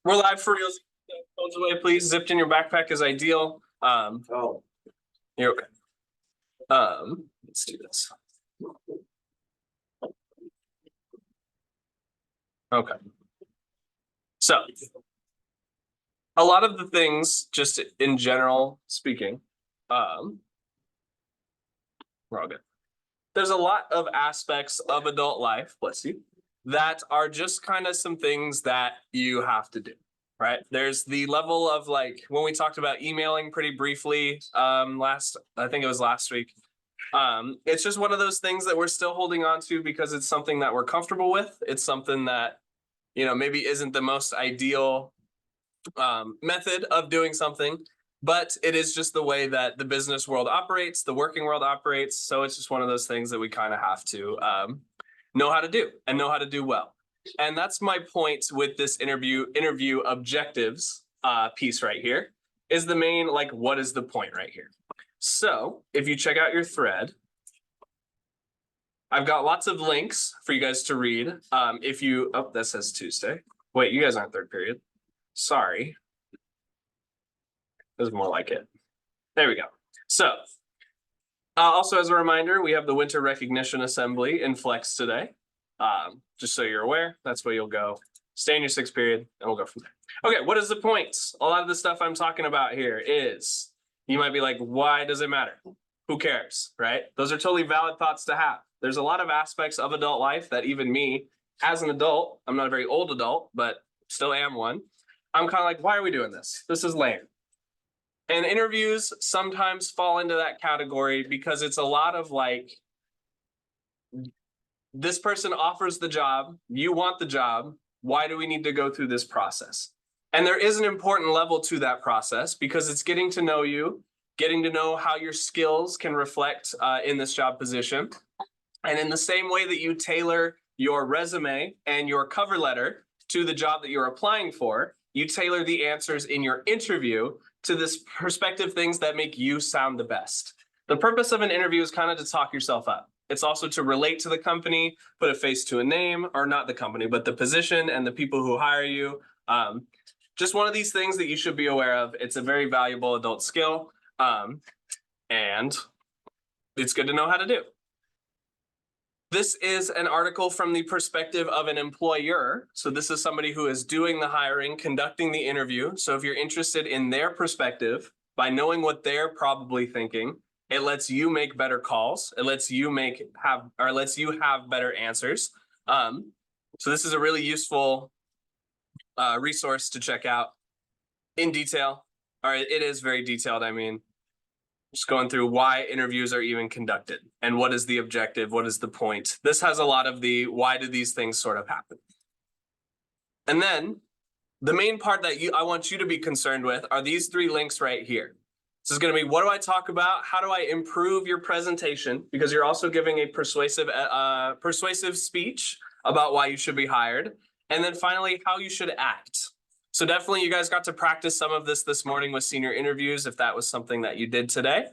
We're live for real. Phones away, please. Zipped in your backpack is ideal. You're okay. Let's do this. Okay. So, a lot of the things, just in general speaking, we're all good. There's a lot of aspects of adult life, bless you, that are just kind of some things that you have to do, right? There's the level of like when we talked about emailing pretty briefly I think it was last week. It's just one of those things that we're still holding on to because it's something that we're comfortable with. It's something that, maybe isn't the most ideal method of doing something, but it is just the way that the business world operates, the working world operates. So it's just one of those things that we kind of have to know how to do and know how to do well. And that's my point with this interview objectives piece right here is the main, like, what is the point right here? So if you check out your thread, I've got lots of links for you guys to read. That says Tuesday. Wait, you guys aren't third period. Sorry. This is more like it. There we go. So also as a reminder, we have the Winter Recognition Assembly in Flex today. Just so you're aware, that's where you'll go. Stay in your sixth period and we'll go from there. Okay, what is the point? A lot of the stuff I'm talking about here is, you might be like, why does it matter? Who cares, right? Those are totally valid thoughts to have. There's a lot of aspects of adult life that even me, as an adult, I'm not a very old adult, but still am one. I'm kind of like, why are we doing this? This is lame. And interviews sometimes fall into that category because it's a lot of like, this person offers the job, you want the job, why do we need to go through this process? And there is an important level to that process because it's getting to know you, getting to know how your skills can reflect in this job position. And in the same way that you tailor your resume and your cover letter to the job that you're applying for, you tailor the answers in your interview to this perspective things that make you sound the best. The purpose of an interview is kind of to talk yourself up. It's also to relate to the company, put a face to a name, or not the company, but the position and the people who hire you. Just one of these things that you should be aware of. It's a very valuable adult skill, and it's good to know how to do. This is an article from the perspective of an employer. So this is somebody who is doing the hiring, conducting the interview. So if you're interested in their perspective, by knowing what they're probably thinking, it lets you make better calls. It lets you have better answers. So this is a really useful resource to check out in detail. All right, it is very detailed. I mean, just going through why interviews are even conducted and what is the objective, what is the point. This has a lot of the why do these things sort of happen. And then the main part that I want you to be concerned with are these three links right here. This is going to be, what do I talk about? How do I improve your presentation? Because you're also giving a persuasive speech about why you should be hired. And then finally, how you should act. So definitely you guys got to practice some of this morning with senior interviews, if that was something that you did today.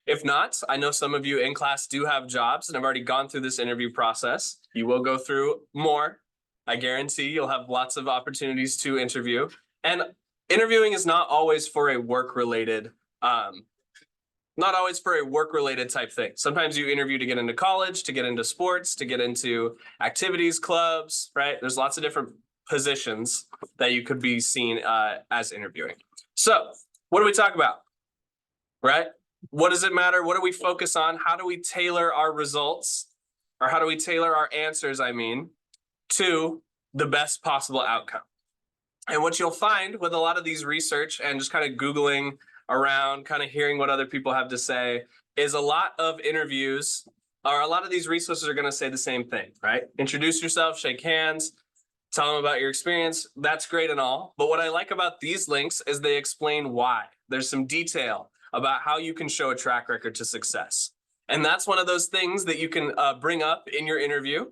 If not, I know some of you in class do have jobs and have already gone through this interview process. You will go through more. I guarantee you'll have lots of opportunities to interview. And interviewing is not always for a work-related type thing. Sometimes you interview to get into college, to get into sports, to get into activities, clubs, right? There's lots of different positions that you could be seen as interviewing. So what do we talk about, right? What does it matter? What do we focus on? How do we tailor our results, or how do we tailor our answers, to the best possible outcome? And what you'll find with a lot of these research and just kind of Googling around, kind of hearing what other people have to say, is a lot of interviews, or a lot of these resources are going to say the same thing, right? Introduce yourself, shake hands, tell them about your experience. That's great and all. But what I like about these links is they explain why. There's some detail about how you can show a track record to success. And that's one of those things that you can bring up in your interview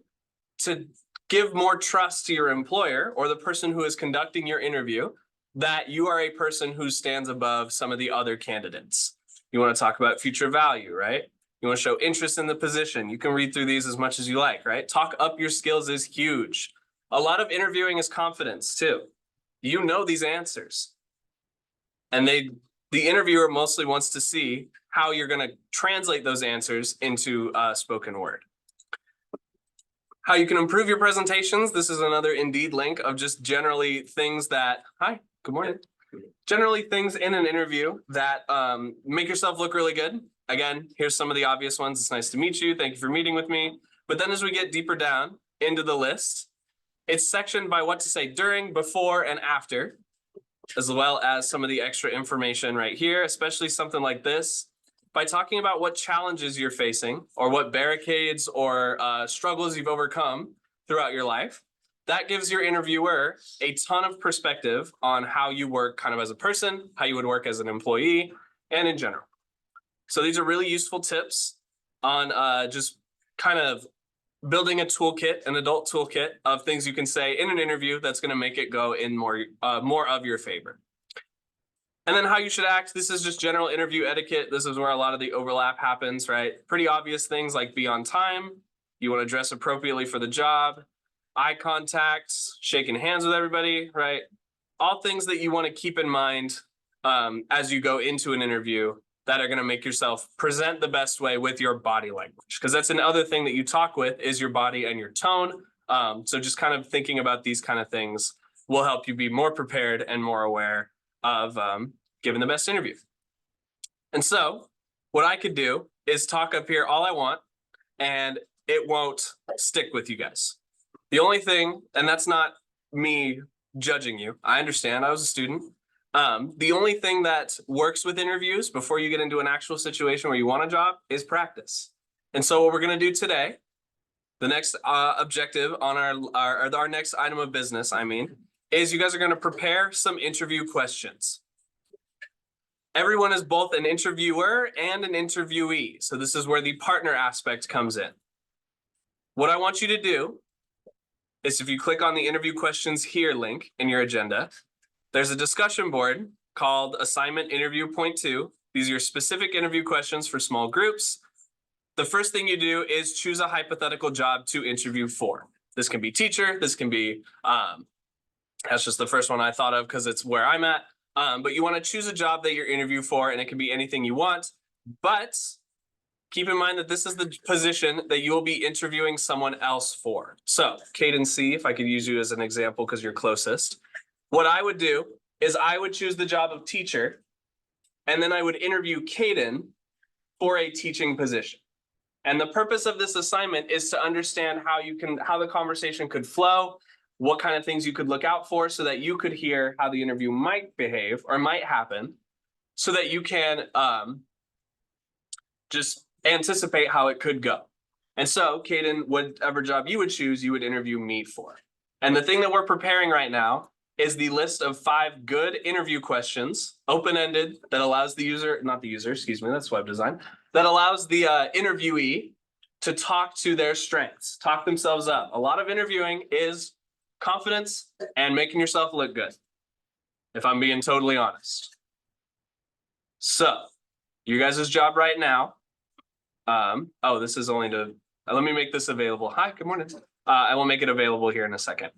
to give more trust to your employer or the person who is conducting your interview that you are a person who stands above some of the other candidates. You want to talk about future value, right? You want to show interest in the position. You can read through these as much as you like, right? Talk up your skills is huge. A lot of interviewing is confidence too. You know these answers. And the interviewer mostly wants to see how you're going to translate those answers into spoken word. How you can improve your presentations. This is another Indeed link of just generally things that, hi, good morning. Generally things in an interview that make yourself look really good. Again, here's some of the obvious ones. It's nice to meet you. Thank you for meeting with me. But then as we get deeper down into the list, it's sectioned by what to say during, before, and after, as well as some of the extra information right here, especially something like this. By talking about what challenges you're facing or what barricades or struggles you've overcome throughout your life, that gives your interviewer a ton of perspective on how you work kind of as a person, how you would work as an employee, and in general. So these are really useful tips on just kind of building a toolkit, an adult toolkit of things you can say in an interview that's going to make it go in more of your favor. And then how you should act. This is just general interview etiquette. This is where a lot of the overlap happens, right? Pretty obvious things like be on time. You want to dress appropriately for the job. Eye contact, shaking hands with everybody, right? All things that you want to keep in mind as you go into an interview that are going to make yourself present the best way with your body language. Because that's another thing that you talk with is your body and your tone. So just kind of thinking about these kind of things will help you be more prepared and more aware of giving the best interview. And so what I could do is talk up here all I want, and it won't stick with you guys. The only thing, and that's not me judging you. I understand, I was a student. The only thing that works with interviews before you get into an actual situation where you want a job is practice. And so what we're going to do today, the next objective on our next item of business, is you guys are going to prepare some interview questions. Everyone is both an interviewer and an interviewee. So this is where the partner aspect comes in. What I want you to do is if you click on the interview questions here link in your agenda, there's a discussion board called Assignment Interview Point 2. These are your specific interview questions for small groups. The first thing you do is choose a hypothetical job to interview for. This can be teacher, this can be, that's just the first one I thought of because it's where I'm at. But you want to choose a job that you're interviewing for, and it can be anything you want. But keep in mind that this is the position that you will be interviewing someone else for. So, Caden C, if I could use you as an example because you're closest. What I would do is I would choose the job of teacher, and then I would interview Caden for a teaching position. And the purpose of this assignment is to understand how the conversation could flow, what kind of things you could look out for so that you could hear how the interview might behave or might happen so that you can just anticipate how it could go. And so, Caden, whatever job you would choose, you would interview me for. And the thing that we're preparing right now is the list of 5 good interview questions, open-ended, that allows that's web design, that allows the interviewee to talk to their strengths, talk themselves up. A lot of interviewing is confidence and making yourself look good, if I'm being totally honest. So, you guys' job right now, this is only to, let me make this available. Hi, good morning. I will make it available here in a second.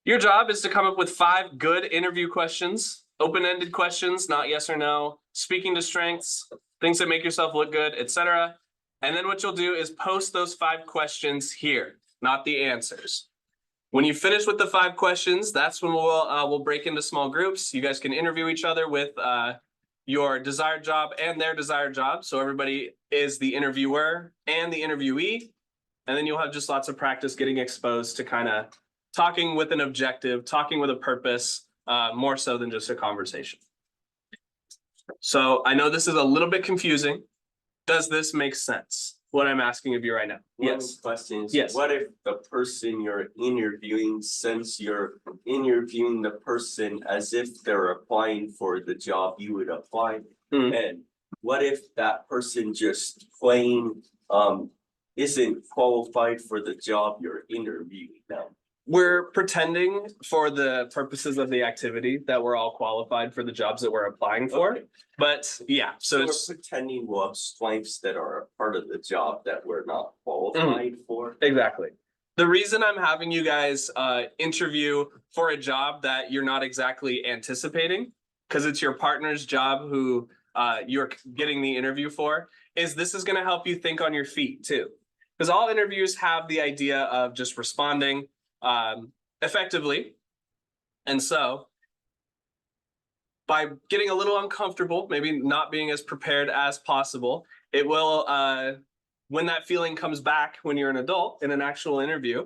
Your job is to come up with 5 good interview questions, open-ended questions, not yes or no, speaking to strengths, things that make yourself look good, etc. And then what you'll do is post those 5 questions here, not the answers. When you finish with the 5 questions, that's when we'll break into small groups. You guys can interview each other with your desired job and their desired job. So everybody is the interviewer and the interviewee. And then you'll have just lots of practice getting exposed to kind of talking with an objective, talking with a purpose, more so than just a conversation. So I know this is a little bit confusing. Does this make sense? What I'm asking of you right now? Yes. Questions. Yes. What if the person you're interviewing, since you're interviewing the person as if they're applying for the job you would apply, and what if that person just plain isn't qualified for the job you're interviewing now? We're pretending for the purposes of the activity that we're all qualified for the jobs that we're applying for. Okay. But yeah, so it's we're pretending we'll have strengths that are a part of the job that we're not qualified for. Exactly. The reason I'm having you guys interview for a job that you're not exactly anticipating, because it's your partner's job who you're getting the interview for, is this is going to help you think on your feet too. Because all interviews have the idea of just responding effectively. And so by getting a little uncomfortable, maybe not being as prepared as possible, it will, when that feeling comes back when you're an adult in an actual interview,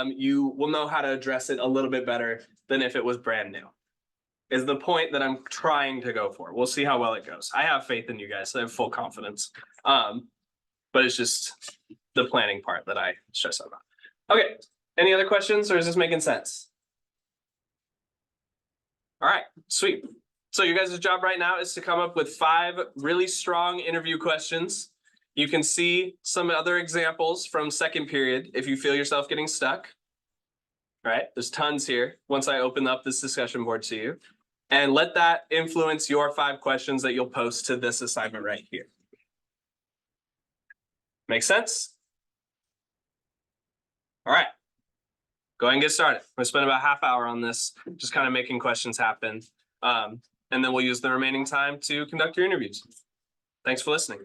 you will know how to address it a little bit better than if it was brand new, is the point that I'm trying to go for. We'll see how well it goes. I have faith in you guys. I have full confidence. But it's just the planning part that I stress out about. Okay, any other questions, or is this making sense? All right, sweet. So your guys' job right now is to come up with 5 really strong interview questions. You can see some other examples from second period if you feel yourself getting stuck. All right, there's tons here once I open up this discussion board to you. And let that influence your 5 questions that you'll post to this assignment right here. Make sense? All right, go ahead and get started. I'm gonna spend about half hour on this, just kind of making questions happen. And then we'll use the remaining time to conduct your interviews. Thanks for listening.